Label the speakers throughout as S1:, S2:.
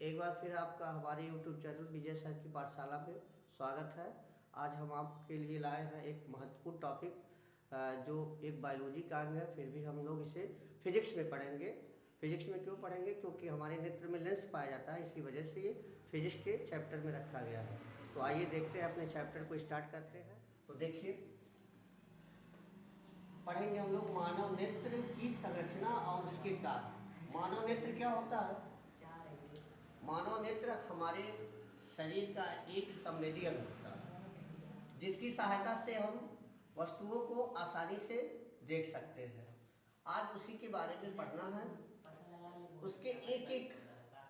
S1: एक बार फिर आपका हमारे YouTube चैनल विजय सर की पाठशाला में स्वागत है। आज हम आपके लिए लाए हैं एक महत्वपूर्ण टॉपिक, जो एक बायोलॉजी का अंग है, फिर भी हम लोग इसे फिजिक्स में पढ़ेंगे। फिजिक्स में क्यों पढ़ेंगे? क्योंकि हमारे नेत्र में लेंस पाया जाता है, इसी वजह से ये फिजिक्स के चैप्टर में रखा गया है। तो आइए देखते हैं, अपने चैप्टर को स्टार्ट करते हैं। तो देखिए, पढ़ेंगे हम लोग मानव नेत्र की संरचना और उसके कार्य। मानव नेत्र क्या होता है? मानव नेत्र हमारे शरीर का एक संवेदी अंग होता है, जिसकी सहायता से हम वस्तुओं को आसानी से देख सकते हैं। आज उसी के बारे में पढ़ना है, उसके एक एक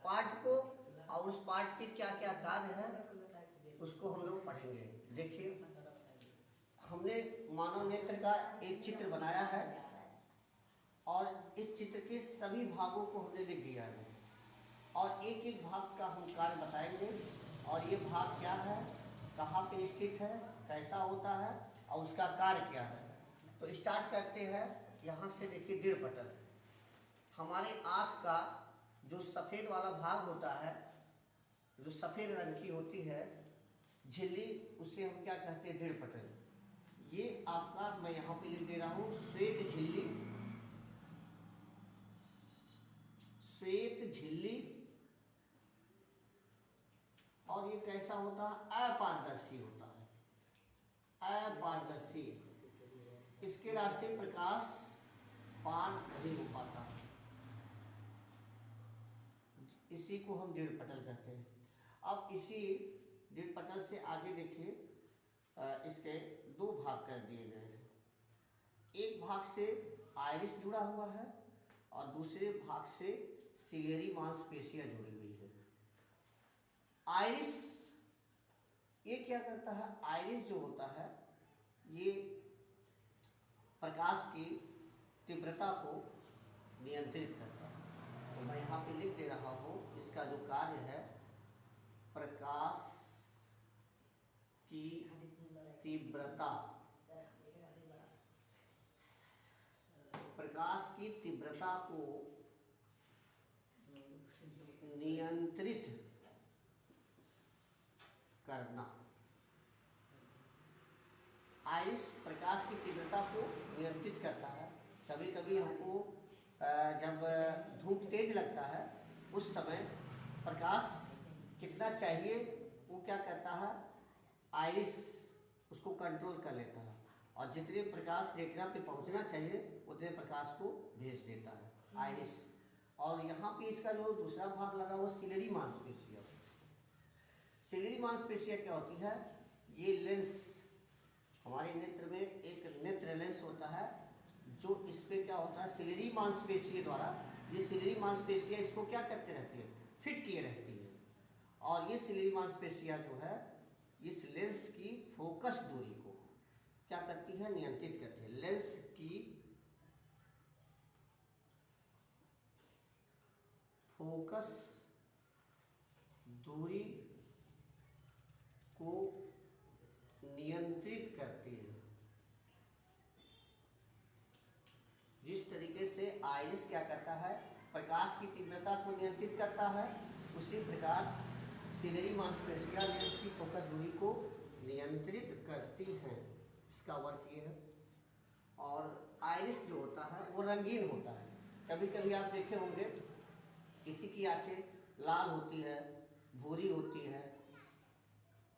S1: पार्ट को और उस पार्ट के क्या क्या कार्य है उसको हम लोग पढ़ेंगे। देखिए, हमने मानव नेत्र का एक चित्र बनाया है और इस चित्र के सभी भागों को हमने लिख दिया है और एक एक भाग का हम कार्य बताएंगे और ये भाग क्या है, कहाँ पे स्थित है, कैसा होता है और उसका कार्य क्या है। तो स्टार्ट करते हैं यहाँ से। देखिए, दृढ़ पटल हमारे आँख का जो सफ़ेद वाला भाग होता है, जो सफ़ेद रंग की होती है झिल्ली, उसे हम क्या कहते हैं? दृढ़ पटल। ये आपका मैं यहाँ पे लिख दे रहा हूँ, श्वेत झिल्ली। श्वेत झिल्ली। और ये कैसा होता है? अपारदर्शी होता है। अपारदर्शी, इसके रास्ते प्रकाश पार नहीं हो पाता। इसी को हम दृढ़ पटल कहते हैं। अब इसी दृढ़ पटल से आगे देखिए, इसके दो भाग कर दिए गए हैं। एक भाग से आइरिस जुड़ा हुआ है और दूसरे भाग से सिलियरी मांसपेशियां जुड़ी हुई है। आइरिस ये क्या करता है? आइरिस जो होता है ये प्रकाश की तीव्रता को नियंत्रित करता है। तो मैं यहाँ पे लिख दे रहा हूँ, इसका जो कार्य है, प्रकाश की तीव्रता। प्रकाश की तीव्रता को नियंत्रित करना। आइरिस प्रकाश की तीव्रता को नियंत्रित करता है। कभी कभी हमको जब धूप तेज लगता है उस समय प्रकाश कितना चाहिए वो क्या करता है? आइरिस उसको कंट्रोल कर लेता है और जितने प्रकाश रेटिना पे पहुंचना चाहिए उतने प्रकाश को भेज देता है आइरिस। और यहाँ पे इसका जो दूसरा भाग लगा वो सिलियरी मांसपेशियां। सिलियरी मांसपेशियां क्या होती है? ये लेंस, हमारे नेत्र में एक नेत्र लेंस होता है, जो इस पे क्या होता है? सिलियरी मांसपेशियों द्वारा, ये सिलियरी मांसपेशियां इसको क्या करते रहती है? फिट किए रहती है। और ये सिलियरी मांसपेशियां जो है इस लेंस की फोकस दूरी को क्या करती है? नियंत्रित करती है। लेंस की फोकस दूरी को नियंत्रित करती है। जिस तरीके से आइरिस क्या करता है? प्रकाश की तीव्रता को नियंत्रित करता है, उसी प्रकार सिलियरी मांसपेशियां लेंस की फोकस दूरी को नियंत्रित करती हैं। इसका वर्क ये है। और आइरिस जो होता है वो रंगीन होता है। कभी कभी आप देखे होंगे किसी की आंखें लाल होती है, भूरी होती है,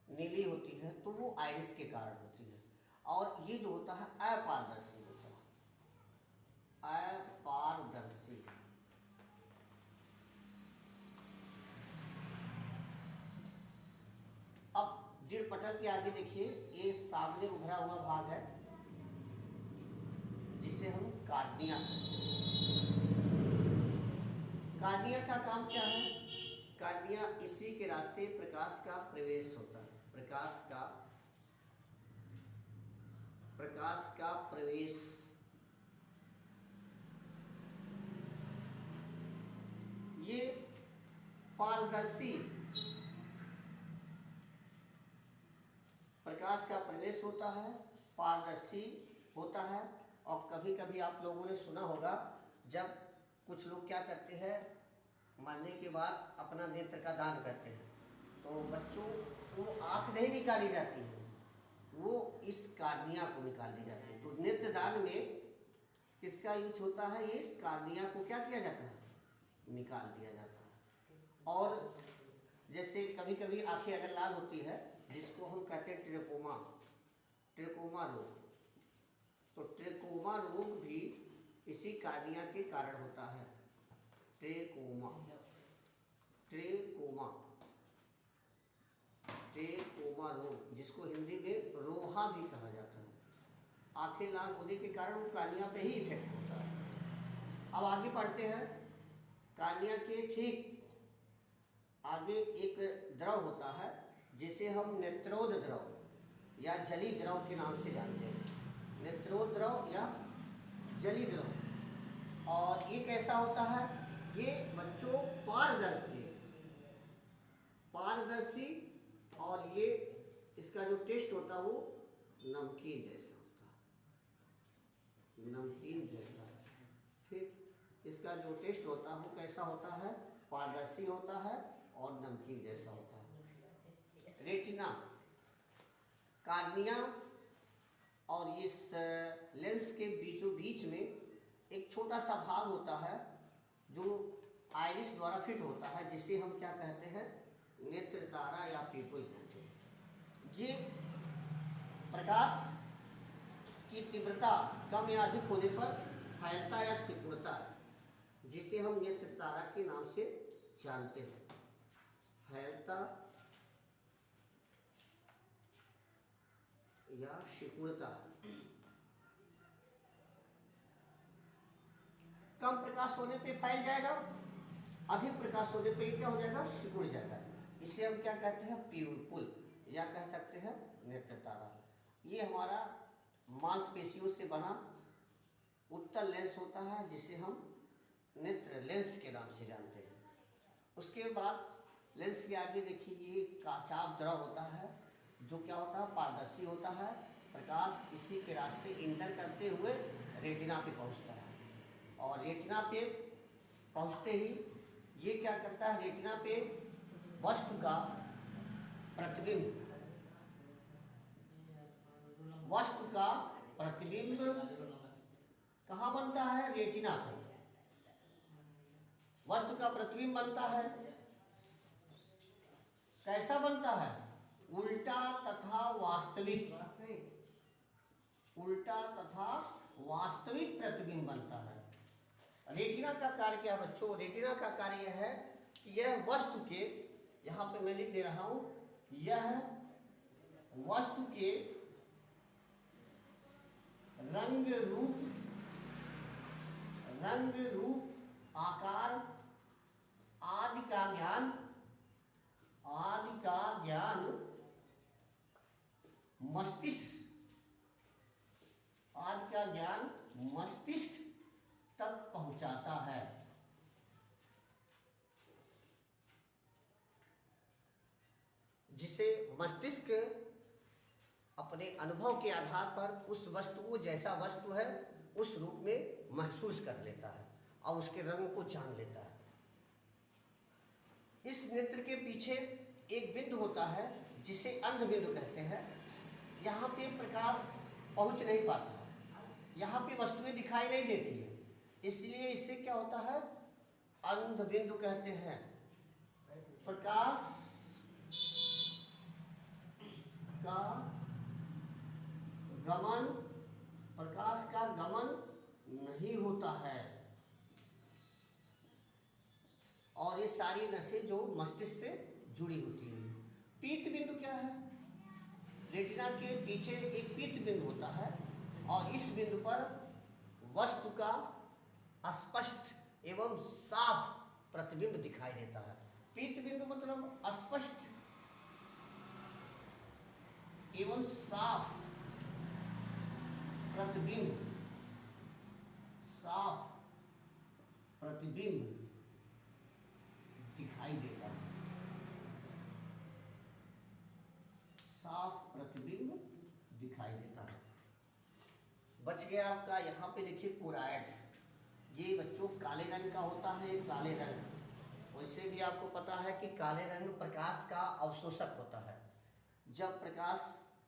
S1: नीली होती है, तो वो आइरिस के कारण होती है। और ये जो होता है अपारदर्शी होता है। अपारदर्शी। अब दृढ़ पटल के आगे देखिए, ये सामने उभरा हुआ भाग है जिसे हम कार्निया कहते हैं। कार्निया का काम क्या है? कार्निया इसी के रास्ते प्रकाश का प्रवेश होता है। प्रकाश का प्रवेश। ये पारदर्शी प्रकाश का प्रवेश होता है, पारदर्शी होता है। और कभी कभी आप लोगों ने सुना होगा, जब कुछ लोग क्या करते हैं, मरने के बाद अपना नेत्र का दान करते हैं, तो बच्चों वो आँख नहीं निकाली जाती है, वो इस कार्निया को निकाल दी जाती है। तो नेत्र दान में किसका यूज होता है? ये कार्निया को क्या किया जाता है? निकाल दिया जाता है। और जैसे कभी कभी आंखें अगर लाल होती है, जिसको हम कहते हैं ट्रेकोमा रोग, तो ट्रेकोमा रोग भी इसी कार्निया के कारण होता है। ट्रेकोमा रोग, जिसको हिंदी में रोहा भी कहा जाता है। आंखें लाल होने के कारण वो कार्निया पे ही इफेक्ट होता है। अब आगे पढ़ते हैं। कार्निया के ठीक आगे एक द्रव होता है जिसे हम नेत्रोद द्रव या जली द्रव के नाम से जानते हैं। नेत्रोद द्रव या जली द्रव। और ये कैसा होता है? ये बच्चों पारदर्शी और ये इसका जो टेस्ट होता है वो नमकीन जैसा होता है, नमकीन जैसा। ठीक, इसका जो टेस्ट होता है वो कैसा होता है? पारदर्शी होता है और नमकीन जैसा होता है। रेटिना, कार्निया और इस लेंस के बीचों बीच में एक छोटा सा भाग होता है जो आइरिस द्वारा फिट होता है, जिसे हम क्या कहते हैं? नेत्र तारा या पीपल कहते हैं। ये प्रकाश की तीव्रता कम या अधिक होने पर फैलता या सिकुड़ता है, जिसे हम नेत्र तारा के नाम से जानते हैं। फैलता या सिकुड़ता। कम प्रकाश होने पे फैल जाएगा, अधिक प्रकाश होने पे क्या हो जाएगा? सिकुड़ जाएगा। इसे हम क्या कहते हैं? प्यूपल या कह सकते हैं नेत्र तारा। ये हमारा मांसपेशियों से बना उत्तल लेंस होता है, जिसे हम नेत्र लेंस के नाम से जानते हैं। उसके बाद लेंस के आगे देखिए, ये काचाभ द्रव होता है जो क्या होता है? पारदर्शी होता है। प्रकाश इसी के रास्ते इंटर करते हुए रेटिना पे पहुंचता है, और रेटिना पे पहुंचते ही ये क्या करता है? रेटिना पे वस्तु का प्रतिबिंब कहाँ बनता है? रेटिना पे वस्तु का प्रतिबिंब बनता है। कैसा बनता है? उल्टा तथा वास्तविक प्रतिबिंब बनता है। रेटिना का कार्य क्या है बच्चों? रेटिना का कार्य है कि यह वस्तु के, यहाँ पे मैं लिख दे रहा हूं, यह वस्तु के रंग रूप आकार आदि का ज्ञान मस्तिष्क तक पहुंचाता है। जिसे मस्तिष्क अपने अनुभव के आधार पर उस वस्तु को, जैसा वस्तु है उस रूप में महसूस कर लेता है और उसके रंग को जान लेता है। इस नेत्र के पीछे एक बिंदु होता है जिसे अंध बिंदु कहते हैं। यहाँ पे प्रकाश पहुँच नहीं पाता है, यहाँ पे वस्तुएं दिखाई नहीं देती है, इसलिए इसे क्या होता है? अंध बिंदु कहते हैं। प्रकाश का गमन नहीं होता है, और ये सारी नसें जो मस्तिष्क से जुड़ी होती है। पीत बिंदु क्या है? रेटिना के पीछे एक पीत बिंदु होता है, और इस बिंदु पर वस्तु का स्पष्ट एवं साफ प्रतिबिंब दिखाई देता है। पीत बिंदु मतलब स्पष्ट एवं साफ प्रतिबिंब दिखाई देता है। साफ प्रतिबिंब दिखाई देता है। बच गया आपका, यहाँ पे देखिए कोराइड। ये बच्चों काले रंग का होता है, काले रंग, वैसे भी आपको पता है कि काले रंग प्रकाश का अवशोषक होता है। जब प्रकाश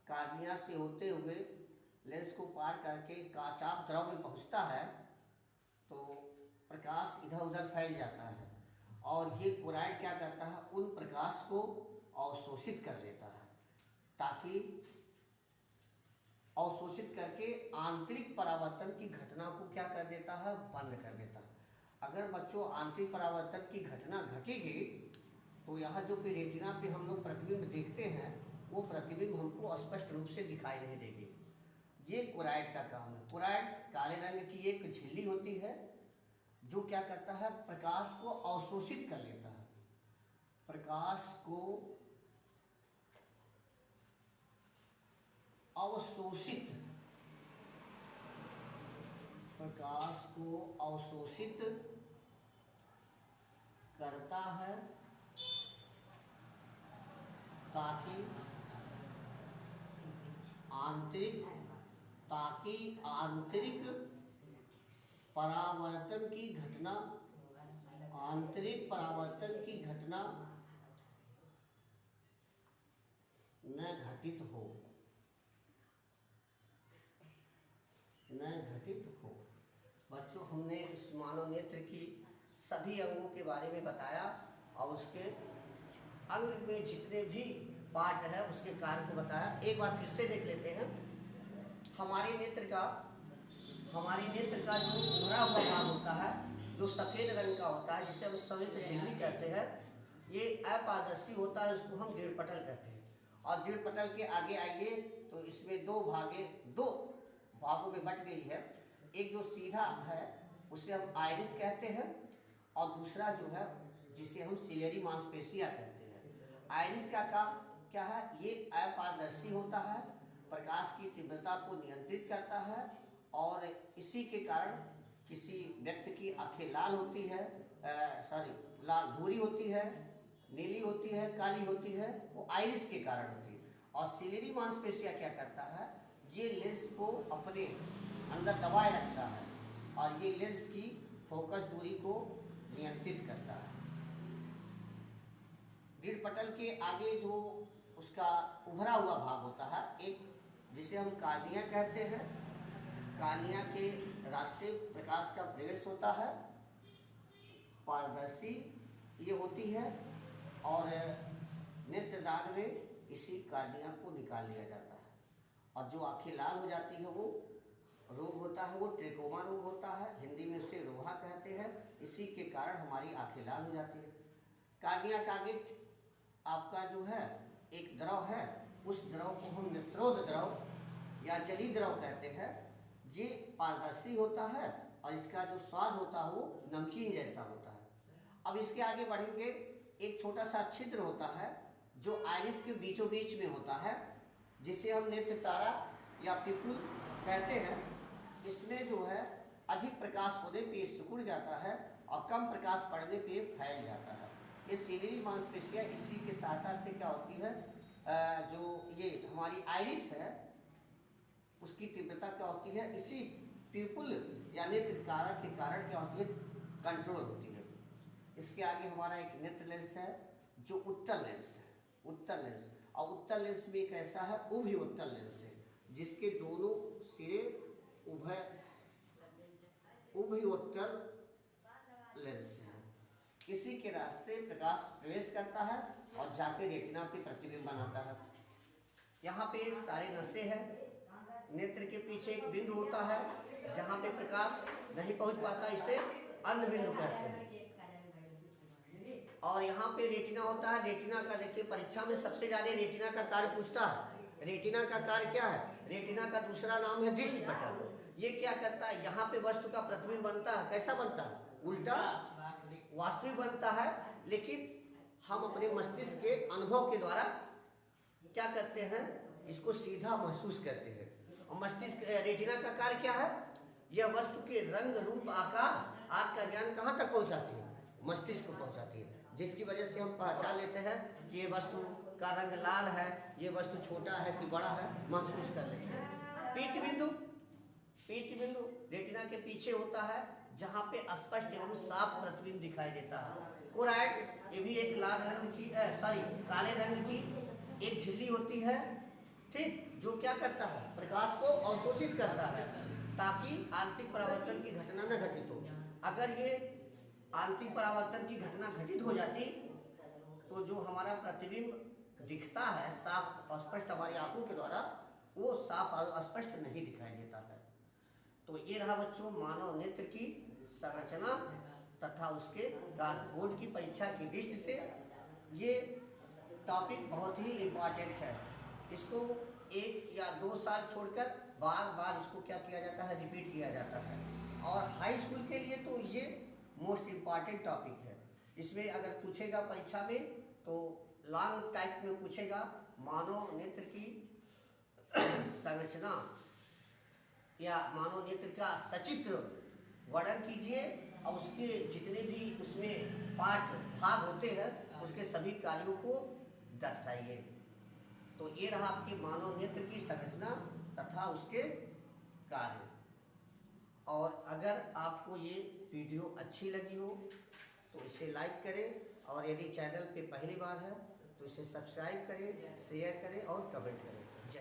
S1: कार्निया से होते हुए लेंस को पार करके काचाप द्रव में पहुंचता है तो प्रकाश इधर उधर फैल जाता है और ये कोराइड क्या करता है, उन प्रकाश को अवशोषित कर लेता है, ताकि अवशोषित करके आंतरिक परावर्तन की घटना को क्या कर देता है, बंद कर देता है। अगर बच्चों आंतरिक परावर्तन की घटना घटेगी तो यहाँ जो कि रेटिना पे हम लोग प्रतिबिंब देखते हैं वो प्रतिबिंब हमको स्पष्ट रूप से दिखाई नहीं देगी। ये कोराइड का काम है। कोराइड काले रंग की एक झिल्ली होती है जो क्या करता है, प्रकाश को अवशोषित कर लेता है, प्रकाश को अवशोषित, प्रकाश को अवशोषित करता है ताकि आंतरिक परावर्तन की घटना, आंतरिक परावर्तन की घटना न घटित हो, न घटित हो। बच्चों हमने इस मानव नेत्र की सभी अंगों के बारे में बताया और उसके अंग में जितने भी पार्ट है उसके कार्य को बताया। एक बार फिर से देख लेते हैं। हमारे नेत्र का जो भरा हुआ भाग होता है, जो सफ़ेद रंग का होता है, जिसे हम संयुक्त झिल्ली कहते हैं, ये अपारदर्शी होता है, उसको हम दृढ़ पटल कहते हैं। और दृढ़ पटल के आगे आइए तो इसमें दो भागों में बट गई है। एक जो सीधा है उसे हम आइरिस कहते हैं और दूसरा जो है जिसे हम सिलियरी मांसपेशियां कहते हैं। आइरिस का काम क्या है, ये अपारदर्शी होता है, प्रकाश की तीव्रता को नियंत्रित करता है और इसी के कारण किसी व्यक्ति की आंखें लाल होती है, लाल भूरी होती है, नीली होती है, काली होती है, वो आइरिस के कारण होती है। और सिलियरी मांसपेशियां क्या करता है, ये लेंस को अपने अंदर दबाए रखता है और ये लेंस की फोकस दूरी को नियंत्रित करता है। दृढ़ पटल के आगे जो उसका उभरा हुआ भाग होता है, एक जिसे हम कार्निया कहते हैं, कार्निया के रास्ते प्रकाश का प्रवेश होता है, पारदर्शी ये होती है और नेत्रदान में इसी कार्निया को निकाल लिया जाता है। और जो आंखें लाल हो जाती है वो रोग होता है, वो ट्रेकोमा रोग होता है, हिंदी में उसे रोहा कहते हैं। इसी के कारण हमारी आंखें लाल हो जाती है। कार्निया का आगे आपका जो है एक द्रव है, उस द्रव को हम नेत्रोद द्रव या जली द्रव कहते हैं। ये पारदर्शी होता है और इसका जो स्वाद होता है वो नमकीन जैसा होता है। अब इसके आगे बढ़ेंगे, एक छोटा सा छिद्र होता है जो आइरिस के बीचों बीच में होता है, जिसे हम नेत्र तारा या पिपुल कहते हैं। इसमें जो है अधिक प्रकाश होने पे सिकुड़ जाता है और कम प्रकाश पड़ने पे फैल जाता है। ये सिलियरी मांसपेशियां इसी के सहायता से क्या होती है, जो ये हमारी आइरिस है उसकी तीव्रता क्या होती है, इसी पिपुल या नेत्र तारा के कारण क्या होती है, कंट्रोल होती है। इसके आगे हमारा एक नेत्र लेंस है जो उत्तल लेंस है, उत्तल लेंस। और उत्तल लेंस भी एक ऐसा है उभय उत्तल लेंस है जिसके दोनों सिरे उभयोत्तल लेंस है। इसी के रास्ते प्रकाश प्रवेश करता है और जाके रेटिना पे प्रतिबिंब बनाता है। यहाँ पे सारे नसें हैं, नेत्र के पीछे एक बिंदु होता है जहाँ पे प्रकाश नहीं पहुँच पाता, इसे अंध बिंदु कहते हैं। और यहाँ पे रेटिना होता है। रेटिना का देखिए परीक्षा में सबसे ज्यादा रेटिना का कार्य पूछता है। रेटिना का कार्य क्या है, रेटिना का दूसरा नाम है दृष्टि पटल। ये क्या करता है, यहाँ पे वस्तु का प्रतिबिंब बनता है। कैसा बनता है, उल्टा वास्तविक बनता है, लेकिन हम अपने मस्तिष्क के अनुभव के द्वारा क्या करते हैं, इसको सीधा महसूस करते हैं। और मस्तिष्क रेटिना का कार्य क्या है, यह वस्तु के रंग रूप आकार आदि का ज्ञान कहाँ तक पहुँचाती है, मस्तिष्क को पहुँचाती है, जिसकी वजह से हम पहचान लेते हैं कि ये वस्तु का रंग लाल है, ये वस्तु छोटा है कि बड़ा है, महसूस कर लेते हैं। पीठ बिंदु रेटिना के पीछे होता है जहाँ पे स्पष्ट एवं साफ प्रतिबिंब दिखाई देता है। कोराइड ये भी एक लाल रंग की काले रंग की एक झिल्ली होती है, ठीक, जो क्या करता है, प्रकाश को अवशोषित करता है ताकि आंतरिक परावर्तन की घटना न घटित हो। अगर ये आंतरिक परावर्तन की घटना घटित हो जाती तो जो हमारा प्रतिबिंब दिखता है साफ स्पष्ट हमारी आंखों के द्वारा, वो साफ और स्पष्ट नहीं दिखाई देता है। तो ये रहा बच्चों मानव नेत्र की संरचना तथा उसके कार्य। बोर्ड की परीक्षा की दृष्टि से ये टॉपिक बहुत ही इम्पॉर्टेंट है। इसको 1 या 2 साल छोड़कर बार बार इसको क्या किया जाता है, रिपीट किया जाता है। और हाई स्कूल के लिए तो ये मोस्ट इम्पॉर्टेंट टॉपिक है। इसमें अगर पूछेगा परीक्षा में तो लॉन्ग टाइप में पूछेगा, मानव नेत्र की संरचना या मानव नेत्र का सचित्र वर्णन कीजिए और उसके जितने भी उसमें भाग होते हैं उसके सभी कार्यों को दर्शाइए। तो ये रहा आपके मानव नेत्र की संरचना तथा उसके कार्य। और अगर आपको ये वीडियो अच्छी लगी हो तो इसे लाइक करें और यदि चैनल पे पहली बार है तो इसे सब्सक्राइब करें, शेयर करें और कमेंट करें।